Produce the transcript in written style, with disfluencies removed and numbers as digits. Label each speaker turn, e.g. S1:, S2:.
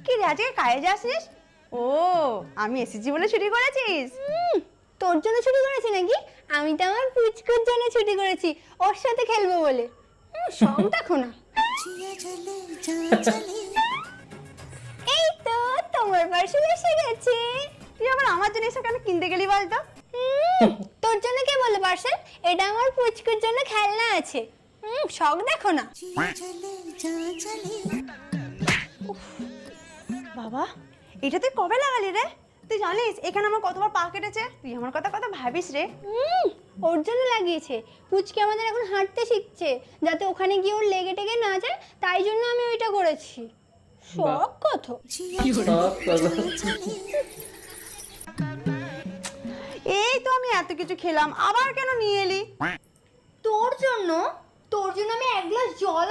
S1: কি রে আজকে কাজে যাসনিস? ও আমি এসেছি বলে ছুটি করেছিস?
S2: তোর জন্য ছুটি করেছি নাকি? আমি তো আমার পুচকুর জন্য ছুটি করেছি, ওর সাথে খেলবো বলে। শখ দেখো না। এই তো তোমার পার্সেল এসে গেছে।
S1: তুই আবার আমার জন্য এসব কেন কিনতে গেলি বলতো?
S2: তোর জন্য কে বললো পার্সেল? এটা আমার পুচকুর জন্য খেলনা আছে। শখ দেখো না।
S1: বাবা এটা তুই কবে লাগালি রে? তুই জানিস এখানে আমার কতবার পা কেটেছে? তুই আমার কথা ভাবিস রে।
S2: ওর জন্য লাগিয়েছে। পুচকি আমাদের এখন হাঁটতে শিখছে, যাতে ওখানে গিয়ে ওর লেগে টেগে না যায়, তাই জন্য আমি ওইটা করেছি। শখ কত।
S1: এই তো আমি এত কিছু খেলাম, আবার কেন নিয়ে এলি?
S2: তোর জন্য আমি এক গ্লাস জল